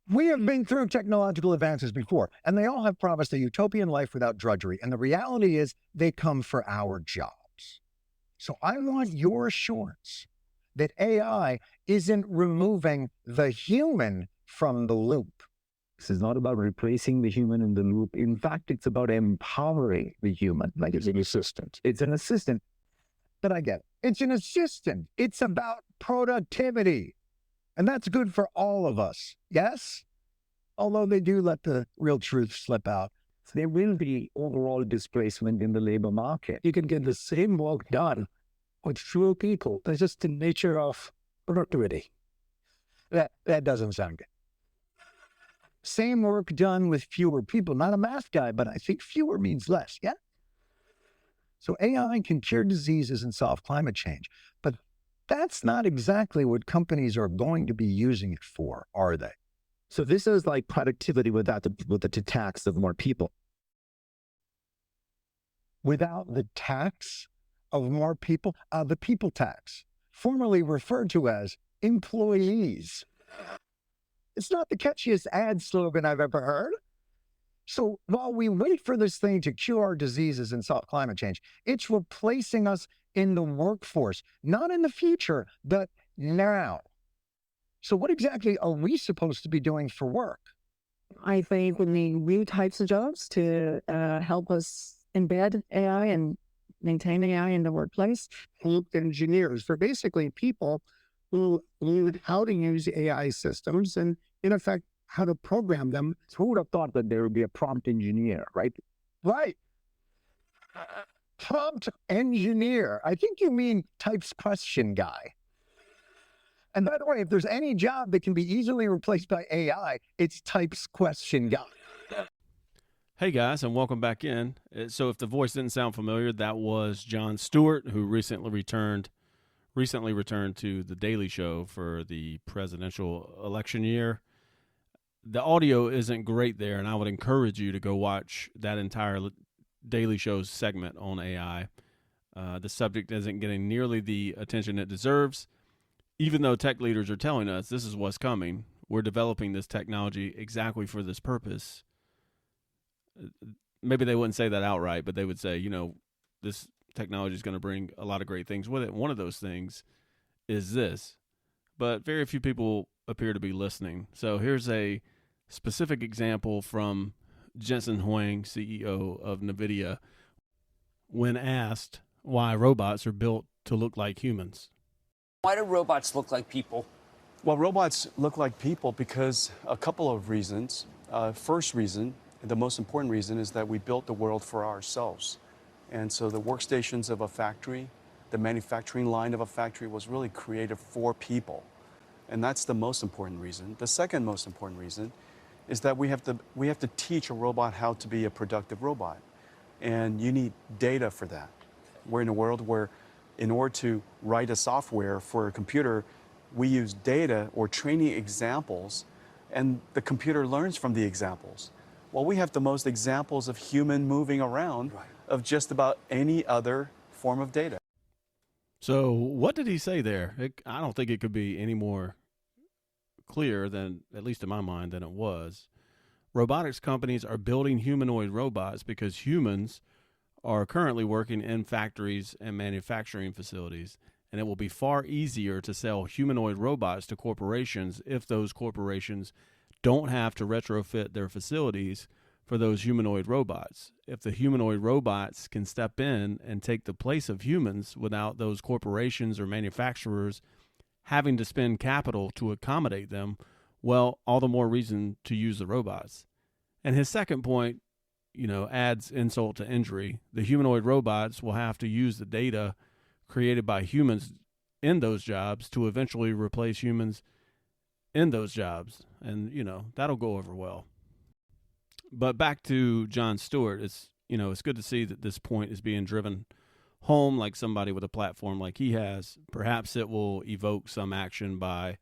We have been through technological advances before, and they all have promised a utopian life without drudgery. And the reality is they come for our jobs. So I want your assurance that AI isn't removing the human from the loop. This is not about replacing the human in the loop. In fact, it's about empowering the human. Like it's an assistant. It's an assistant. But I get it. It's an assistant. It's about productivity. And that's good for all of us. Yes? Although they do let the real truth slip out. So there will be overall displacement in the labor market. You can get the same work done with fewer people. That's just the nature of productivity. That doesn't sound good. Same work done with fewer people. Not a math guy, but I think fewer means less, yeah? So AI can cure diseases and solve climate change, but that's not exactly what companies are going to be using it for, are they? So this is like productivity without the tax of more people. Without the tax of more people, the people tax, formerly referred to as employees. It's not the catchiest ad slogan I've ever heard. So while we wait for this thing to cure diseases and solve climate change, it's replacing us in the workforce, not in the future, but now. So what exactly are we supposed to be doing for work? I think we need new types of jobs to help us embed AI and maintain AI in the workplace. Engineers, for basically people who learn how to use AI systems and, in effect, how to program them. So who would have thought that there would be a prompt engineer, right? Right. Prompt engineer. I think you mean types question guy. And by the way, if there's any job that can be easily replaced by AI, it's types question guy. Hey guys, and welcome back in. So if the voice didn't sound familiar, that was Jon Stewart, who recently returned to The Daily Show for the presidential election year. The audio isn't great there, and I would encourage you to go watch that entire Daily Show segment on AI. The subject isn't getting nearly the attention it deserves, even though tech leaders are telling us this is what's coming. We're developing this technology exactly for this purpose. Maybe they wouldn't say that outright, but they would say, this technology is going to bring a lot of great things with it. One of those things is this, but very few people appear to be listening. So here's a specific example from Jensen Huang, CEO of NVIDIA, when asked why robots are built to look like humans. Why do robots look like people? Well, robots look like people because a couple of reasons. First reason, the most important reason, is that we built the world for ourselves. And so the workstations of a factory, the manufacturing line of a factory was really created for people. And that's the most important reason. The second most important reason is that we have to teach a robot how to be a productive robot. And you need data for that. We're in a world where in order to write a software for a computer, we use data or training examples, and the computer learns from the examples. Well, we have the most examples of human moving around of just about any other form of data. So what did he say there? I don't think it could be any more clear than, at least in my mind, than it was. Robotics companies are building humanoid robots because humans are currently working in factories and manufacturing facilities, and it will be far easier to sell humanoid robots to corporations if those corporations don't have to retrofit their facilities for those humanoid robots. If the humanoid robots can step in and take the place of humans without those corporations or manufacturers having to spend capital to accommodate them, well, all the more reason to use the robots. And his second point, adds insult to injury. The humanoid robots will have to use the data created by humans in those jobs to eventually replace humans in those jobs. And, that'll go over well. But back to Jon Stewart, it's good to see that this point is being driven home like somebody with a platform like he has. Perhaps it will evoke some action by,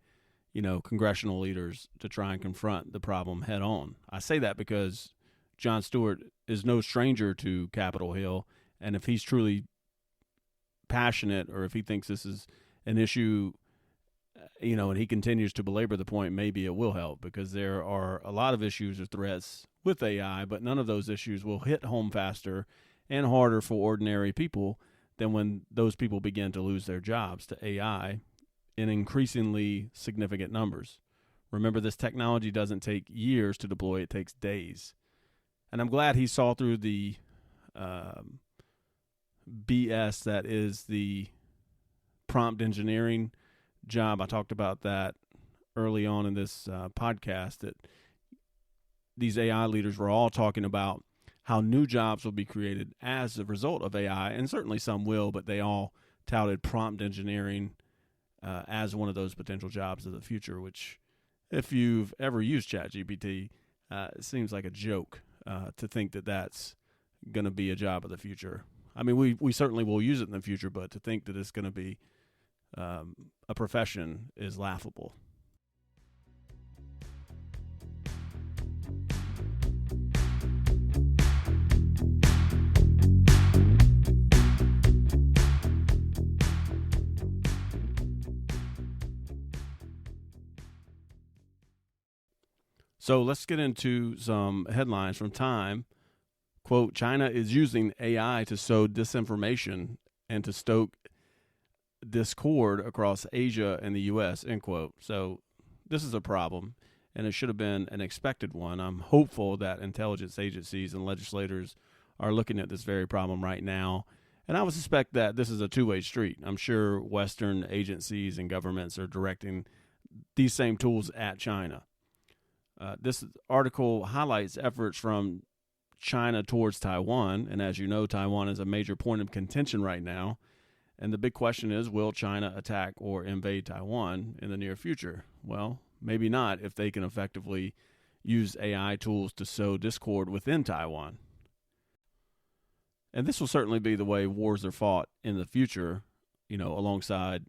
congressional leaders to try and confront the problem head on. I say that because Jon Stewart is no stranger to Capitol Hill, and if he's truly passionate or if he thinks this is an issue and he continues to belabor the point, maybe it will help, because there are a lot of issues or threats with AI, but none of those issues will hit home faster and harder for ordinary people than when those people begin to lose their jobs to AI in increasingly significant numbers. Remember, this technology doesn't take years to deploy, it takes days. And I'm glad he saw through the BS that is the prompt engineering job. I talked about that early on in this podcast, that these AI leaders were all talking about how new jobs will be created as a result of AI, and certainly some will, but they all touted prompt engineering as one of those potential jobs of the future, which, if you've ever used ChatGPT, it seems like a joke to think that that's going to be a job of the future. I mean, we certainly will use it in the future, but to think that it's going to be a profession is laughable. So let's get into some headlines from Time. Quote, China is using AI to sow disinformation and to stoke discord across Asia and the U.S., end quote. So this is a problem, and it should have been an expected one. I'm hopeful that intelligence agencies and legislators are looking at this very problem right now, and I would suspect that this is a two-way street. I'm sure Western agencies and governments are directing these same tools at China. This article highlights efforts from China towards Taiwan, and as you know, Taiwan is a major point of contention right now. And the big question is, will China attack or invade Taiwan in the near future? Well, maybe not if they can effectively use AI tools to sow discord within Taiwan. And this will certainly be the way wars are fought in the future, alongside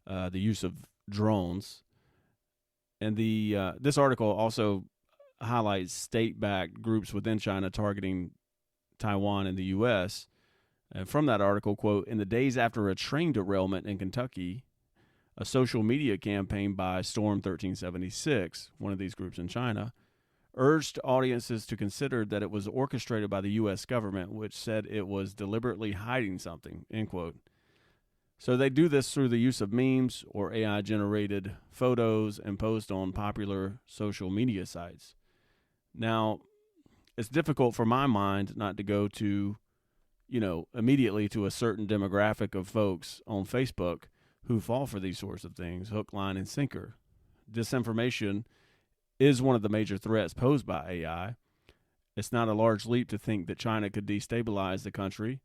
the use of drones. And this article also highlights state-backed groups within China targeting Taiwan and the U.S., and from that article, quote, in the days after a train derailment in Kentucky, a social media campaign by Storm 1376, one of these groups in China, urged audiences to consider that it was orchestrated by the U.S. government, which said it was deliberately hiding something, end quote. So they do this through the use of memes or AI-generated photos and post on popular social media sites. Now, it's difficult for my mind not to go to immediately to a certain demographic of folks on Facebook who fall for these sorts of things, hook, line, and sinker. Disinformation is one of the major threats posed by AI. It's not a large leap to think that China could destabilize the country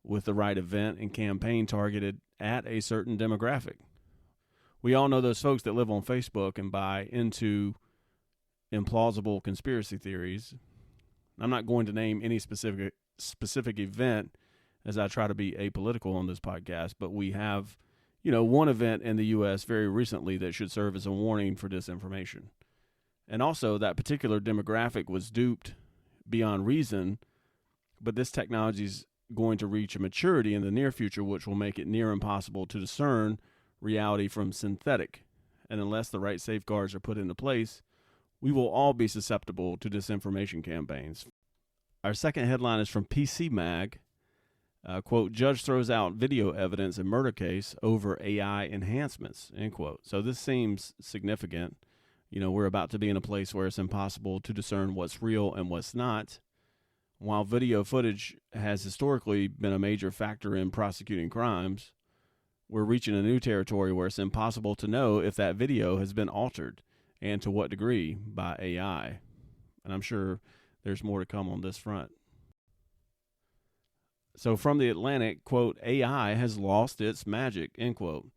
with the right event and campaign targeted at a certain demographic. We all know those folks that live on Facebook and buy into implausible conspiracy theories. I'm not going to name any specific event as I try to be apolitical on this podcast, but we have, one event in the U.S. very recently that should serve as a warning for disinformation. And also that particular demographic was duped beyond reason, but this technology is going to reach a maturity in the near future, which will make it near impossible to discern reality from synthetic. And unless the right safeguards are put into place, we will all be susceptible to disinformation campaigns. Our second headline is from PC Mag. Quote, judge throws out video evidence in murder case over AI enhancements, end quote. So this seems significant. We're about to be in a place where it's impossible to discern what's real and what's not. While video footage has historically been a major factor in prosecuting crimes, we're reaching a new territory where it's impossible to know if that video has been altered and to what degree by AI. And I'm sure there's more to come on this front. So from the Atlantic, quote, AI has lost its magic, end quote.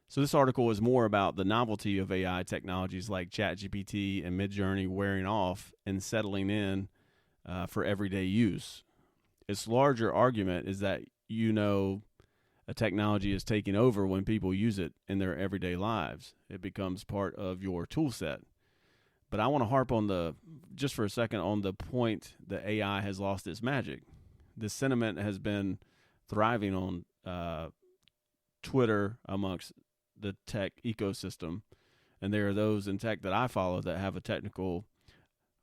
So this article is more about the novelty of AI technologies like ChatGPT and Midjourney wearing off and settling in for everyday use. Its larger argument is that, a technology is taking over when people use it in their everyday lives. It becomes part of your tool set. But I want to harp on just for a second on the point that AI has lost its magic. This sentiment has been thriving on Twitter amongst the tech ecosystem And there are those in tech that I follow that have a technical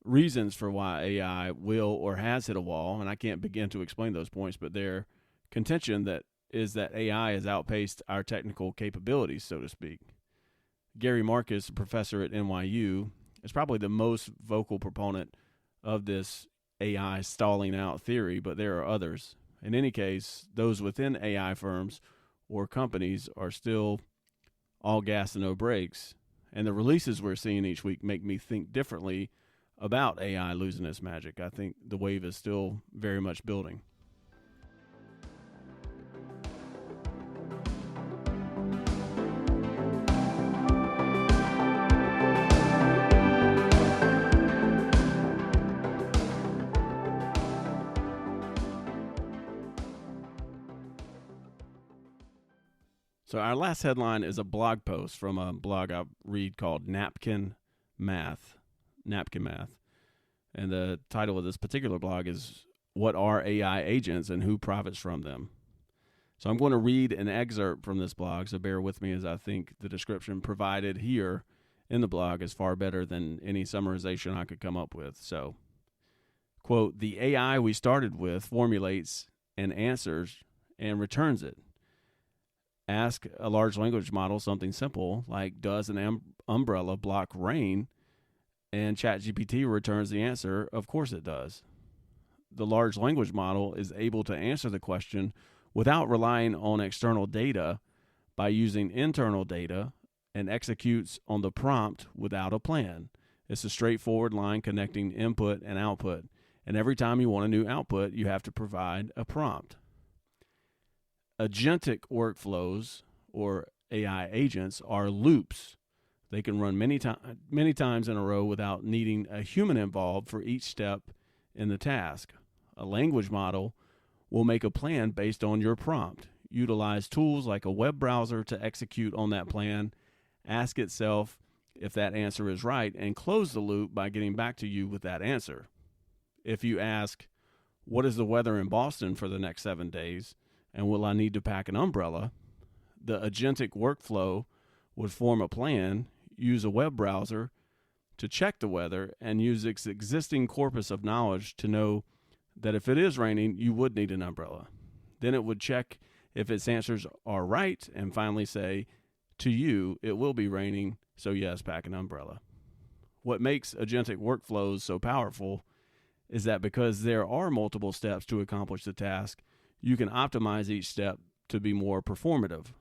reasons for why AI will or has hit a wall, and I can't begin to explain those points, but their contention that AI has outpaced our technical capabilities, so to speak. Gary Marcus, a professor at NYU, is probably the most vocal proponent of this AI stalling out theory, but there are others. In any case, those within AI firms or companies are still all gas and no brakes, and the releases we're seeing each week make me think differently about AI losing its magic. I think the wave is still very much building. So our last headline is a blog post from a blog I read called Napkin Math. And the title of this particular blog is What Are AI Agents and Who Profits from Them? So I'm going to read an excerpt from this blog, so bear with me as I think the description provided here in the blog is far better than any summarization I could come up with. So, quote, "The AI we started with formulates and answers and returns it. Ask a large language model something simple like, does an umbrella block rain? And ChatGPT returns the answer, of course it does. The large language model is able to answer the question without relying on external data by using internal data and executes on the prompt without a plan. It's a straightforward line connecting input and output. And every time you want a new output, you have to provide a prompt. Agentic workflows, or AI agents, are loops. They can run many times in a row without needing a human involved for each step in the task. A language model will make a plan based on your prompt, utilize tools like a web browser to execute on that plan, ask itself if that answer is right, and close the loop by getting back to you with that answer. If you ask, what is the weather in Boston for the next 7 days, and will I need to pack an umbrella, the agentic workflow would form a plan, use a web browser to check the weather, and use its existing corpus of knowledge to know that if it is raining, you would need an umbrella. Then it would check if its answers are right and finally say, to you, it will be raining, so yes, pack an umbrella. What makes agentic workflows so powerful is that because there are multiple steps to accomplish the task, you can optimize each step to be more performative.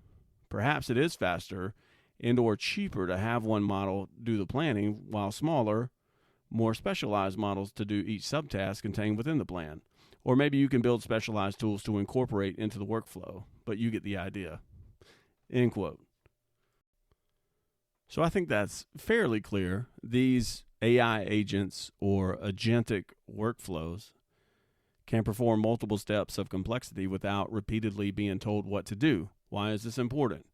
Perhaps it is faster and or cheaper to have one model do the planning, while smaller, more specialized models to do each subtask contained within the plan. Or maybe you can build specialized tools to incorporate into the workflow, but you get the idea." End quote. So I think that's fairly clear. These AI agents or agentic workflows can perform multiple steps of complexity without repeatedly being told what to do. Why is this important?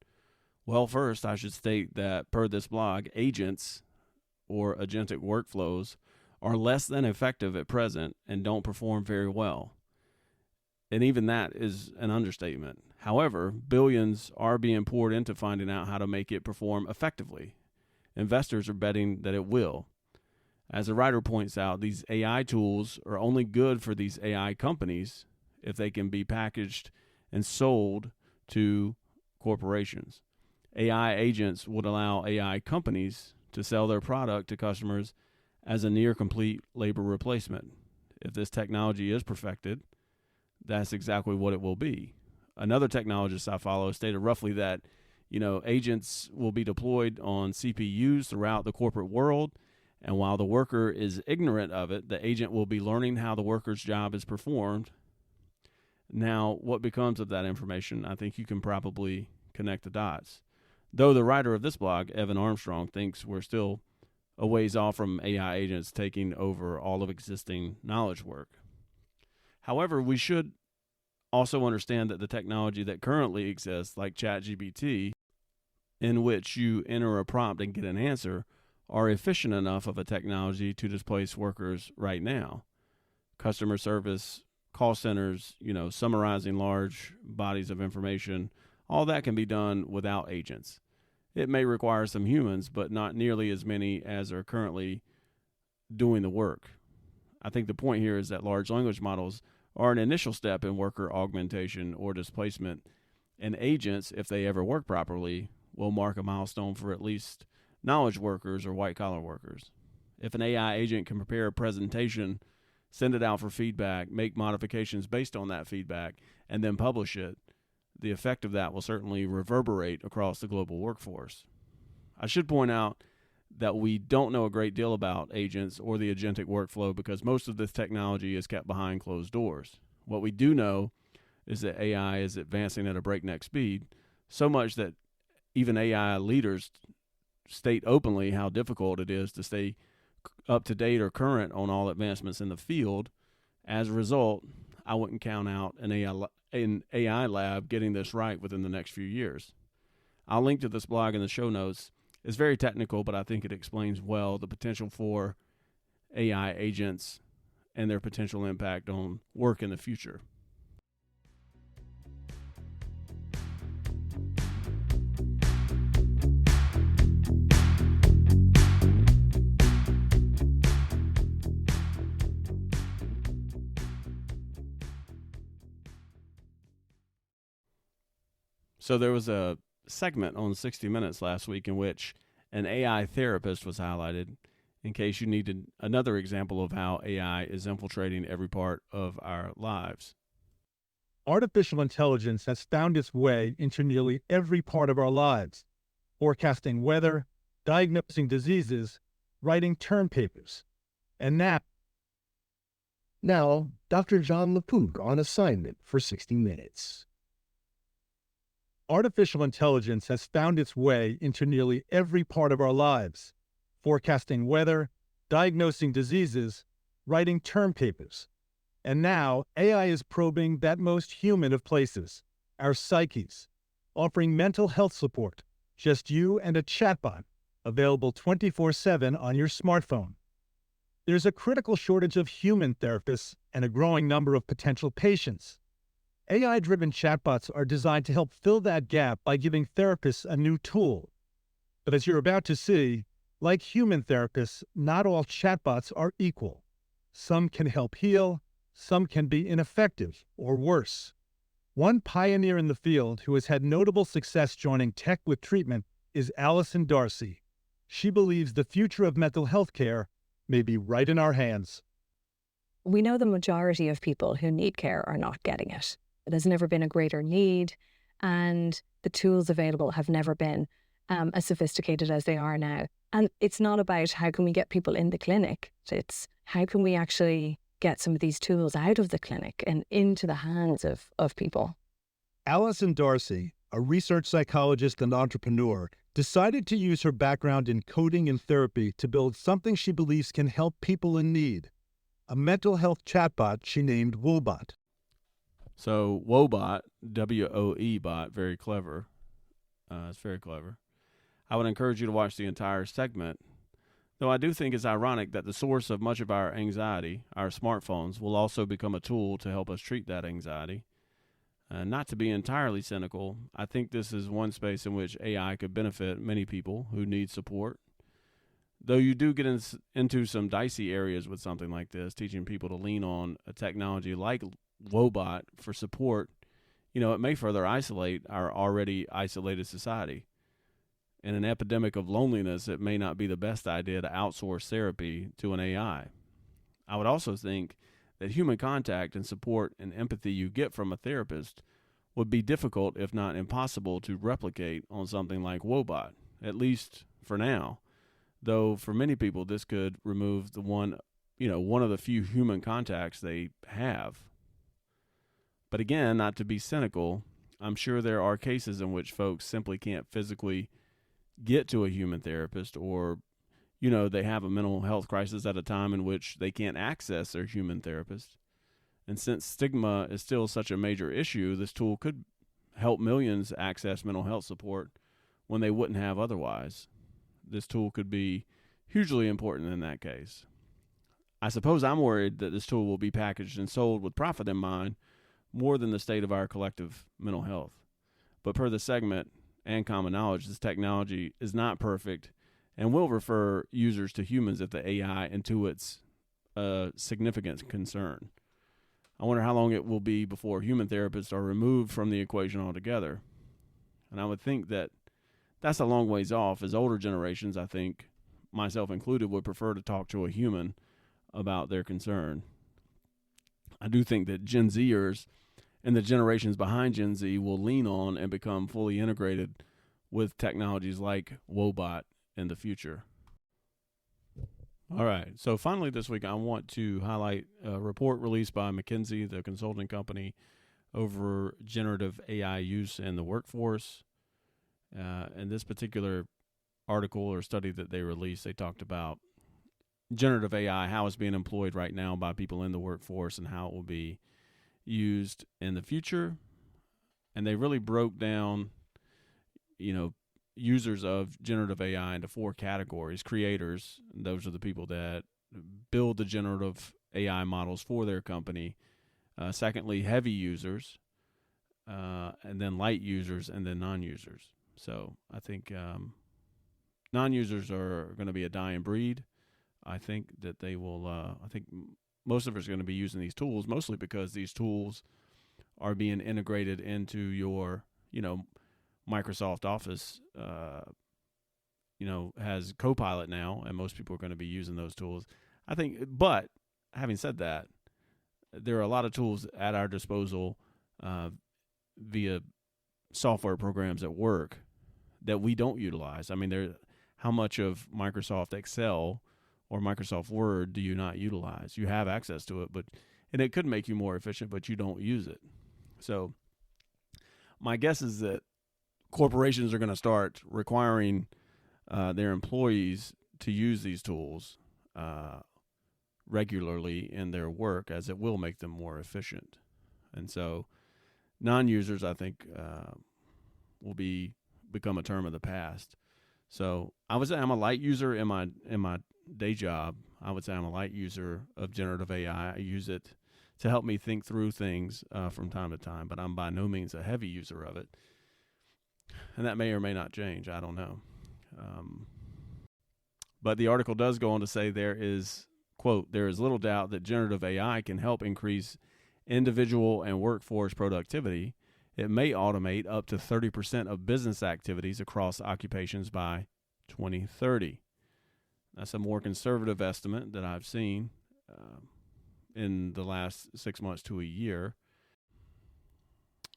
Well, first, I should state that per this blog, agents or agentic workflows are less than effective at present and don't perform very well. And even that is an understatement. However, billions are being poured into finding out how to make it perform effectively. Investors are betting that it will. As the writer points out, these AI tools are only good for these AI companies if they can be packaged and sold to corporations. AI agents would allow AI companies to sell their product to customers as a near complete labor replacement. If this technology is perfected, that's exactly what it will be. Another technologist I follow stated roughly that, agents will be deployed on CPUs throughout the corporate world, and while the worker is ignorant of it, the agent will be learning how the worker's job is performed. Now, what becomes of that information? I think you can probably connect the dots. Though the writer of this blog, Evan Armstrong, thinks we're still a ways off from AI agents taking over all of existing knowledge work. However, we should also understand that the technology that currently exists, like ChatGPT, in which you enter a prompt and get an answer, are efficient enough of a technology to displace workers right now. Customer service, call centers, summarizing large bodies of information, all that can be done without agents. It may require some humans, but not nearly as many as are currently doing the work. I think the point here is that large language models are an initial step in worker augmentation or displacement, and agents, if they ever work properly, will mark a milestone for at least knowledge workers or white-collar workers. If an AI agent can prepare a presentation, send it out for feedback, make modifications based on that feedback, and then publish it, the effect of that will certainly reverberate across the global workforce. I should point out that we don't know a great deal about agents or the agentic workflow because most of this technology is kept behind closed doors. What we do know is that AI is advancing at a breakneck speed, so much that even AI leaders state openly how difficult it is to stay up to date or current on all advancements in the field. As a result, I wouldn't count out an AI lab getting this right within the next few years. I'll link to this blog in the show notes. It's very technical, but I think it explains well the potential for AI agents and their potential impact on work in the future. So there was a segment on 60 Minutes last week in which an AI therapist was highlighted, in case you needed another example of how AI is infiltrating every part of our lives. Artificial intelligence has found its way into nearly every part of our lives, forecasting weather, diagnosing diseases, writing term papers, and Now, Dr. John LaPook on assignment for 60 Minutes. Artificial intelligence has found its way into nearly every part of our lives, forecasting weather, diagnosing diseases, writing term papers. And now, AI is probing that most human of places, our psyches, offering mental health support, just you and a chatbot, available 24/7 on your smartphone. There's a critical shortage of human therapists and a growing number of potential patients. AI-driven chatbots are designed to help fill that gap by giving therapists a new tool. But as you're about to see, like human therapists, not all chatbots are equal. Some can help heal, some can be ineffective or worse. One pioneer in the field who has had notable success joining tech with treatment is Allison Darcy. She believes the future of mental health care may be right in our hands. We know the majority of people who need care are not getting it. There's never been a greater need, and the tools available have never been as sophisticated as they are now. And it's not about how can we get people in the clinic. It's how can we actually get some of these tools out of the clinic and into the hands of people. Allison Darcy, a research psychologist and entrepreneur, decided to use her background in coding and therapy to build something she believes can help people in need, a mental health chatbot she named Woebot. So Woebot, W-O-E bot, very clever. It's very clever. I would encourage you to watch the entire segment, though I do think it's ironic that the source of much of our anxiety, our smartphones, will also become a tool to help us treat that anxiety. Not to be entirely cynical, I think this is one space in which AI could benefit many people who need support. Though you do get into some dicey areas with something like this, teaching people to lean on a technology like Woebot for support, it may further isolate our already isolated society. In an epidemic of loneliness, it may not be the best idea to outsource therapy to an AI. I would also think that human contact and support and empathy you get from a therapist would be difficult, if not impossible, to replicate on something like Woebot, at least for now. Though for many people, this could remove the one of the few human contacts they have. But again, not to be cynical, I'm sure there are cases in which folks simply can't physically get to a human therapist, or, they have a mental health crisis at a time in which they can't access their human therapist. And since stigma is still such a major issue, this tool could help millions access mental health support when they wouldn't have otherwise. This tool could be hugely important in that case. I suppose I'm worried that this tool will be packaged and sold with profit in mind more than the state of our collective mental health. But per the segment, and common knowledge, this technology is not perfect and will refer users to humans if the AI intuits a significant concern. I wonder how long it will be before human therapists are removed from the equation altogether. And I would think that that's a long ways off, as older generations, I think, myself included, would prefer to talk to a human about their concern. I do think that Gen Zers and the generations behind Gen Z will lean on and become fully integrated with technologies like Woebot in the future. All right. So finally this week, I want to highlight a report released by McKinsey, the consulting company, over generative AI use in the workforce. In this particular article or study that they released, they talked about generative AI, how it's being employed right now by people in the workforce and how it will be used in the future. And they really broke down, users of generative AI into 4 categories. Creators, those are the people that build the generative AI models for their company. Secondly, heavy users, and then light users, and then non-users. So I think non-users are going to be a dying breed. I think that they will, I think most of us are going to be using these tools, mostly because these tools are being integrated into your, Microsoft Office, has Copilot now, and most people are going to be using those tools. I think, but having said that, there are a lot of tools at our disposal via software programs at work that we don't utilize. I mean, how much of Microsoft Excel or Microsoft Word do you not utilize? You have access to it, and it could make you more efficient, but you don't use it. So my guess is that corporations are going to start requiring their employees to use these tools regularly in their work, as it will make them more efficient. And so non-users, I think, will become a term of the past. So I would say I'm a light user in my day job. I would say I'm a light user of generative AI. I use it to help me think through things from time to time, but I'm by no means a heavy user of it. And that may or may not change. I don't know. But the article does go on to say there is, quote, there is little doubt that generative AI can help increase individual and workforce productivity. It may automate up to 30% of business activities across occupations by 2030. That's a more conservative estimate that I've seen in the last 6 months to a year.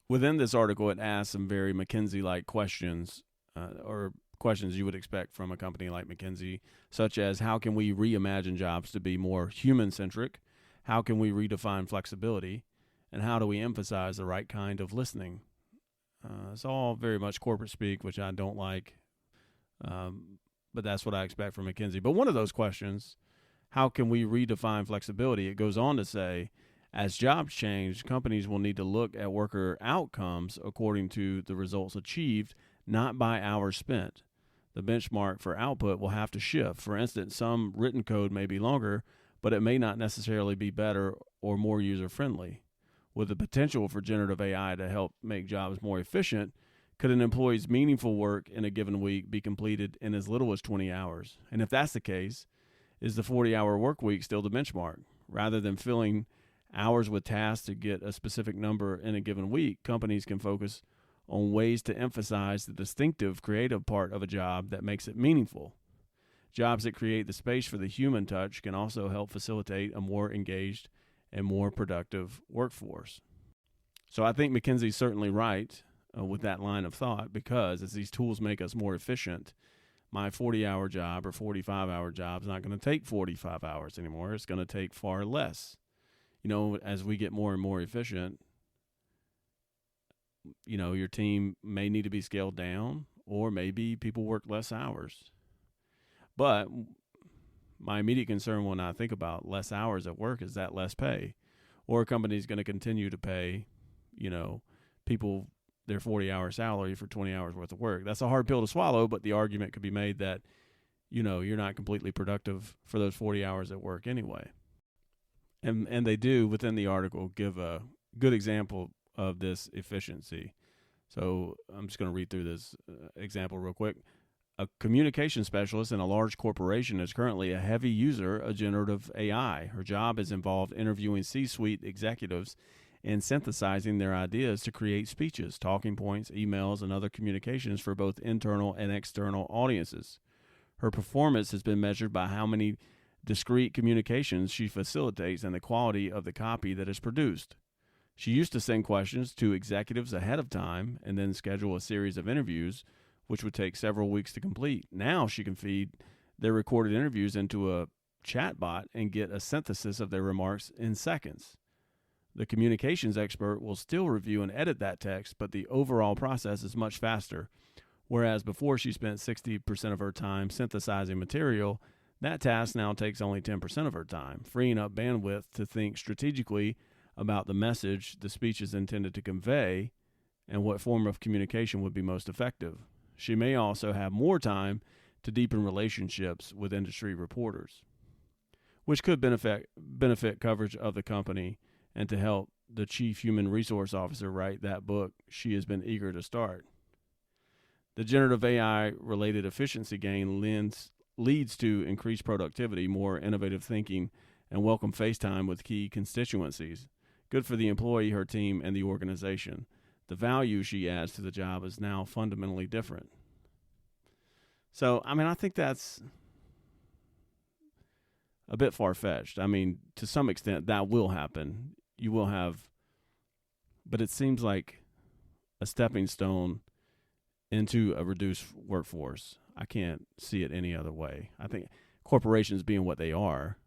Within this article, it asks some very McKinsey-like questions, or questions you would expect from a company like McKinsey, such as how can we reimagine jobs to be more human-centric? How can we redefine flexibility? And how do we emphasize the right kind of listening? It's all very much corporate speak, which I don't like, but that's what I expect from McKinsey. But one of those questions, how can we redefine flexibility? It goes on to say, as jobs change, companies will need to look at worker outcomes according to the results achieved, not by hours spent. The benchmark for output will have to shift. For instance, some written code may be longer, but it may not necessarily be better or more user-friendly. With the potential for generative AI to help make jobs more efficient, could an employee's meaningful work in a given week be completed in as little as 20 hours? And if that's the case, is the 40-hour work week still the benchmark? Rather than filling hours with tasks to get a specific number in a given week, companies can focus on ways to emphasize the distinctive creative part of a job that makes it meaningful. Jobs that create the space for the human touch can also help facilitate a more engaged and more productive workforce. So I think McKinsey's certainly right with that line of thought, because as these tools make us more efficient, my 40-hour job or 45-hour job is not going to take 45 hours anymore. It's going to take far less. As we get more and more efficient, your team may need to be scaled down, or maybe people work less hours. But my immediate concern when I think about less hours at work is that less pay, or a company's going to continue to pay, people their 40-hour salary for 20 hours worth of work. That's a hard pill to swallow, but the argument could be made that, you're not completely productive for those 40 hours at work anyway. And they do, within the article, give a good example of this efficiency. So I'm just going to read through this example real quick. A communication specialist in a large corporation is currently a heavy user of generative AI. Her job is involved interviewing C-suite executives and synthesizing their ideas to create speeches, talking points, emails, and other communications for both internal and external audiences. Her performance has been measured by how many discrete communications she facilitates and the quality of the copy that is produced. She used to send questions to executives ahead of time and then schedule a series of interviews, which would take several weeks to complete. Now she can feed their recorded interviews into a chatbot and get a synthesis of their remarks in seconds. The communications expert will still review and edit that text, but the overall process is much faster. Whereas before she spent 60% of her time synthesizing material, that task now takes only 10% of her time, freeing up bandwidth to think strategically about the message the speech is intended to convey and what form of communication would be most effective. She may also have more time to deepen relationships with industry reporters, which could benefit coverage of the company and to help the chief human resource officer write that book she has been eager to start. The generative AI-related efficiency gain leads to increased productivity, more innovative thinking, and welcome face time with key constituencies. Good for the employee, her team, and the organization. The value she adds to the job is now fundamentally different. So, I mean, I think that's a bit far-fetched. I mean, to some extent, that will happen. You will have, but it seems like a stepping stone into a reduced workforce. I can't see it any other way. I think corporations being what they are,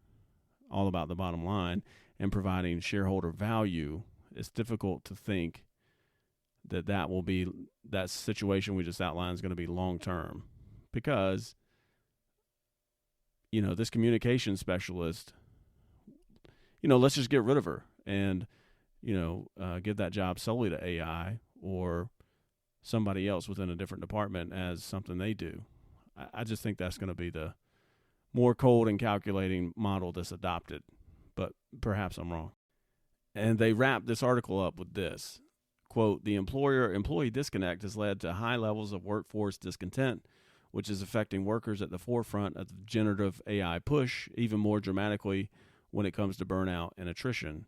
all about the bottom line and providing shareholder value, it's difficult to think that situation we just outlined is going to be long term, because this communication specialist, let's just get rid of her and give that job solely to AI or somebody else within a different department as something they do. I just think that's going to be the more cold and calculating model that's adopted, but perhaps I'm wrong. And they wrap this article up with this quote: "The employer-employee disconnect has led to high levels of workforce discontent, which is affecting workers at the forefront of the generative AI push even more dramatically when it comes to burnout and attrition.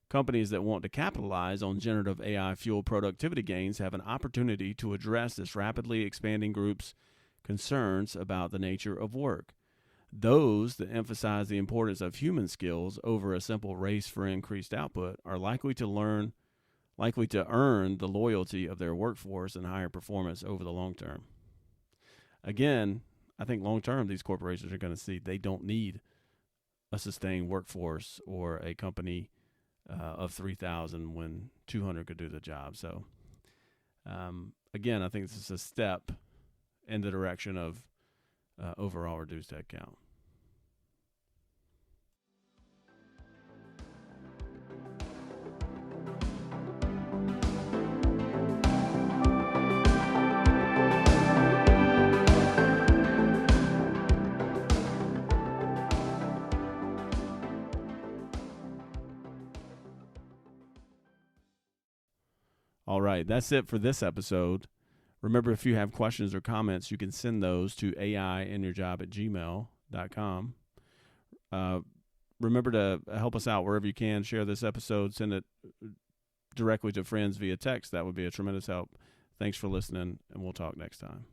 Companies that want to capitalize on generative AI-fueled productivity gains have an opportunity to address this rapidly expanding group's concerns about the nature of work. Those that emphasize the importance of human skills over a simple race for increased output are likely to earn the loyalty of their workforce and higher performance over the long term." Again, I think long term these corporations are going to see they don't need a sustained workforce or a company of 3,000 when 200 could do the job. So, again, I think this is a step in the direction of overall reduced headcount. All right, that's it for this episode. Remember, if you have questions or comments, you can send those to aiandyourjob@gmail.com. Remember to help us out wherever you can. Share this episode. Send it directly to friends via text. That would be a tremendous help. Thanks for listening, and we'll talk next time.